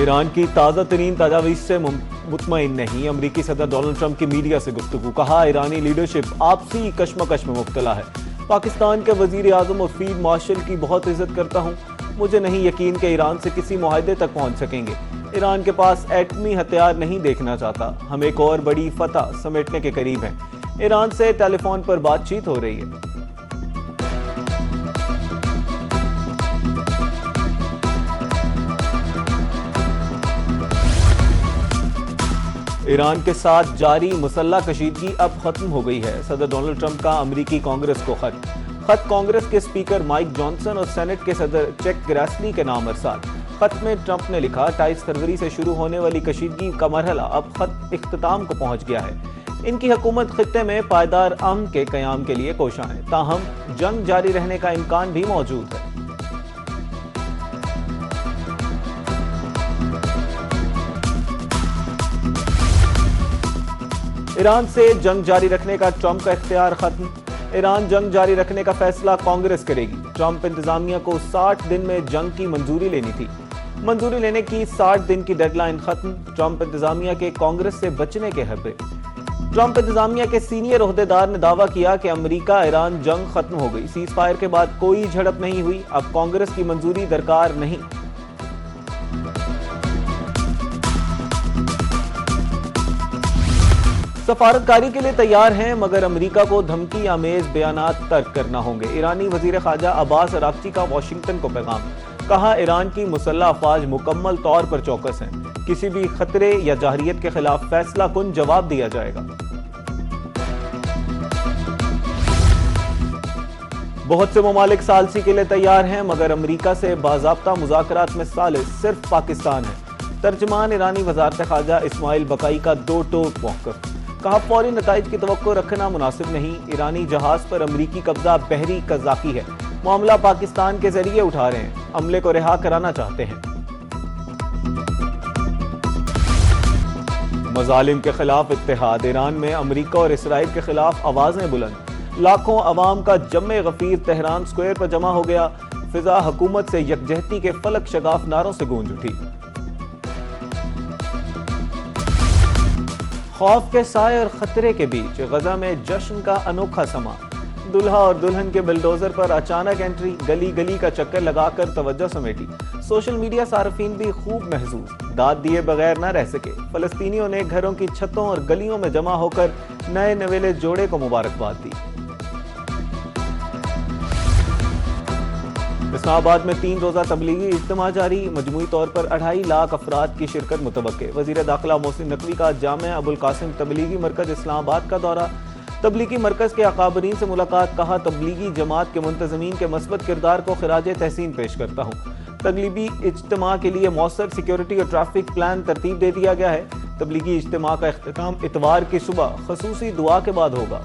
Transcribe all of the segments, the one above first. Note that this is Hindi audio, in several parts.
ईरान की ताज़ा तरीन तजावीज़ से मुतमईन नहीं। अमरीकी सदर डोनाल्ड ट्रंप की मीडिया से गुफ्तगू। कहा, ईरानी लीडरशिप आपसी कशमकश में मुब्तला है। पाकिस्तान के वजीर आज़म और फील्ड मार्शल की बहुत इज्जत करता हूँ। मुझे नहीं यकीन कि ईरान से किसी मुआहदे तक पहुँच सकेंगे। ईरान के पास एटमी हथियार नहीं देखना चाहता। हम एक और बड़ी फतह समेटने के करीब हैं। ईरान से टेलीफोन पर बातचीत हो रही है। ईरान के साथ जारी मुसल्ला कशीदगी अब खत्म हो गई है। सदर डोनाल्ड ट्रंप का अमरीकी कांग्रेस को खत कांग्रेस के स्पीकर माइक जॉनसन और सेनेट के सदर चैक ग्रासली के नाम अरसाल। खत में ट्रंप ने लिखा, 28 फरवरी से शुरू होने वाली कशीदगी का मरहला अब खत इख्तिताम को पहुंच गया है। इनकी हुकूमत खित्ते में पायदार अमन के कयाम के लिए कोशां है, ताहम जंग जारी रहने का इम्कान भी मौजूद है। ईरान से जंग जारी रखने का ट्रंप का इख्तियार खत्म। ईरान जंग जारी रखने का फैसला कांग्रेस करेगी। ट्रंप इंतजामिया को 60 दिन में जंग की मंजूरी लेनी थी। मंजूरी लेने की 60 दिन की डेडलाइन खत्म। ट्रंप इंतजामिया के कांग्रेस से बचने के हब्बे। ट्रंप इंतजामिया के सीनियर ओहदेदार ने दावा किया कि अमेरिका ईरान जंग खत्म हो गई। सीज फायर के बाद कोई झड़प नहीं हुई। अब कांग्रेस की मंजूरी दरकार नहीं। सफारतकारी के लिए तैयार हैं, मगर अमेरिका को धमकी आमेज बयानात तर्क करना होंगे। ईरानी वजीर खारजा अब्बास अराक्ची का वाशिंगटन को पैगाम। कहा, ईरान की मुसल्लह अफवाज मुकम्मल तौर पर चौकस हैं। किसी भी खतरे या जाहरियत के खिलाफ फैसला कुन जवाब दिया जाएगा। बहुत से ममालिक सालसी के लिए तैयार हैं, मगर अमेरिका से बाज़ाब्ता मुज़ाकरात में सालिस सिर्फ पाकिस्तान है। तर्जमान ईरानी वज़ारत खारजा इस्माइल बकाई का दो टोक मौक़िफ़। कहा, फौरी नताइज की तवक्को रखना मुनासिब नहीं। ईरानी जहाज पर अमरीकी कब्जा बहरी कज़ाकी है। मामला पाकिस्तान के जरिए उठा रहे हैं। अमले को रिहा कराना चाहते हैं। मजालिम के खिलाफ इत्तेहाद। ईरान में अमरीका और इसराइल के खिलाफ आवाजें बुलंद। लाखों अवाम का जम्मे गफीर तेहरान स्क्वायर पर जमा हो गया। फिजा हुकूमत से यकजहती के फलक शगाफ नारों से गूंज उठी। खौफ के साए और खतरे के बीच गजा में जश्न का अनोखा समा। दुल्हा और दुल्हन के बुलडोजर पर अचानक एंट्री। गली गली का चक्कर लगाकर तवज्जो समेटी। सोशल मीडिया सार्फिन भी खूब महसूस। दाद दिए बगैर न रह सके। फलस्तीनियों ने घरों की छतों और गलियों में जमा होकर नए नवेले जोड़े को मुबारकबाद दी। इस्लामाबाद में 3 रोजा तबलीगी इज्तिमा जारी। मजमूई तौर पर 2.5 लाख अफराद की शिरकत मुतवक्के। वजीर दाखिला मोहसिन नकवी का जामिया अबुल कासिम तबलीगी मरकज इस्लामाबाद का दौरा। तबलीगी मरकज के अकाबरीन से मुलाकात। कहा, तबलीगी जमात के मुंतज़मीन के मस्बत किरदार को खिराज तहसीन पेश करता हूँ। तबलीगी इज्तिमा के लिए मौसर सिक्योरिटी और ट्रैफिक प्लान तरतीब दे दिया गया है। तबलीगी इज्तिमा का इख्तिताम इतवार की सुबह खसूसी दुआ के बाद होगा।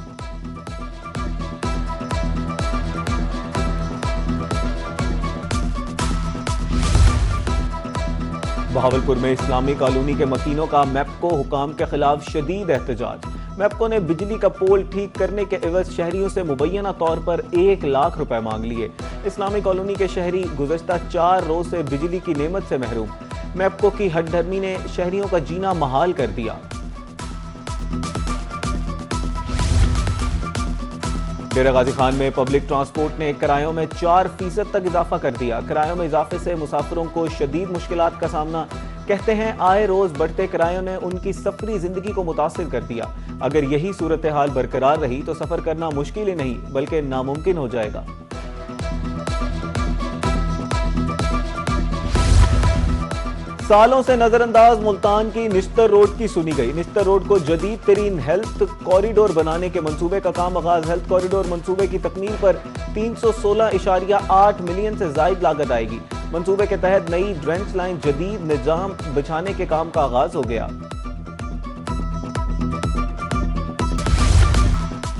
बहावलपुर में इस्लामी कॉलोनी के मकीनों का मैप्को हुकाम के खिलाफ शदीद एहतजाज। मैप्को ने बिजली का पोल ठीक करने के एवज शहरियों से मुबैना तौर पर 1 लाख रुपए मांग लिए। इस्लामी कॉलोनी के शहरी गुज़श्ता 4 रोज से बिजली की नेमत से महरूम। मैप्को की हठधर्मी ने शहरियों का जीना महाल कर दिया। डेरा गाजी खान में पब्लिक ट्रांसपोर्ट ने किरायों में 4% तक इजाफा कर दिया। किरायों में इजाफे से मुसाफिरों को शदीद मुश्किलात का सामना। कहते हैं, आए रोज बढ़ते किरायों ने उनकी सफरी जिंदगी को मुतासिर कर दिया। अगर यही सूरत हाल बरकरार रही तो सफर करना मुश्किल ही नहीं बल्कि नामुमकिन हो जाएगा। सालों से नजरअंदाज मुल्तान की निश्तर रोड की सुनी गई। निश्तर रोड को जदीद तरीन हेल्थ कॉरिडोर बनाने के मंसूबे का काम आगाज। हेल्थ कॉरिडोर मंसूबे की तकमील पर 316.8 मिलियन से जायद लागत आएगी। मंसूबे के तहत नई ड्रेंच लाइन जदीद निजाम बिछाने के काम का आगाज हो गया।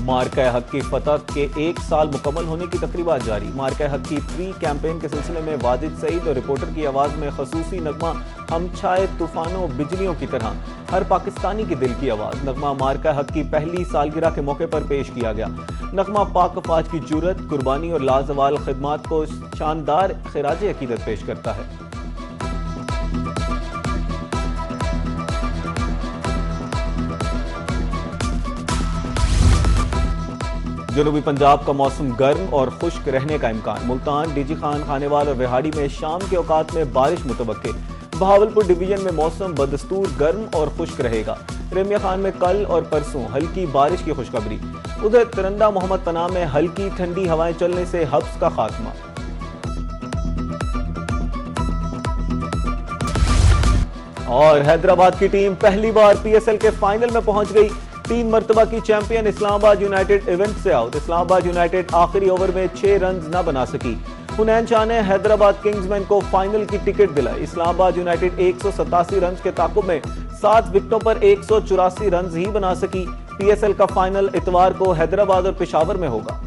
मार्का हक की फतह के 1 साल मुकम्मल होने की तकरीबात जारी। मार्का हक की प्री कैंपेन के सिलसिले में वाजिद सईद और रिपोर्टर की आवाज में खसूसी नगमा हम छाए तूफानों बिजलियों की तरह, हर पाकिस्तानी की दिल की आवाज। नगमा मार्का हक की पहली सालगिरह के मौके पर पेश किया गया। नगमा पाक अफवाज की जुर्रत, कुर्बानी और लाजवाल खिदमात को शानदार खिराज अकीदत पेश करता है। जनूबी पंजाब का मौसम गर्म और खुश्क रहने का इम्कान। मुल्तान, डीजी खान, खानेवाल और रिहाड़ी में शाम के औकात में बारिश मुतवक्के। बहावलपुर डिवीजन में मौसम बदस्तूर गर्म और खुश्क रहेगा। रेमिया खान में कल और परसों हल्की बारिश की खुशखबरी। उधर तिरंदा मोहम्मद पनाह में हल्की ठंडी हवाएं चलने से हब्स का खात्मा। और हैदराबाद की टीम पहली बार पीएसएल के फाइनल में पहुंच गई। 3 मरतबा की चैंपियन इस्लामाबाद यूनाइटेड इवेंट से आउट। इस्लामाबाद यूनाइटेड आखिरी ओवर में 6 रन न बना सकी। हुनैन शाह ने हैदराबाद किंग्समैन को फाइनल की टिकट दिलाई। इस्लामाबाद यूनाइटेड 187 रन के ताकुब में 7 विकेटों पर 184 रन ही बना सकी। पीएसएल का फाइनल इतवार को हैदराबाद और पेशावर में होगा।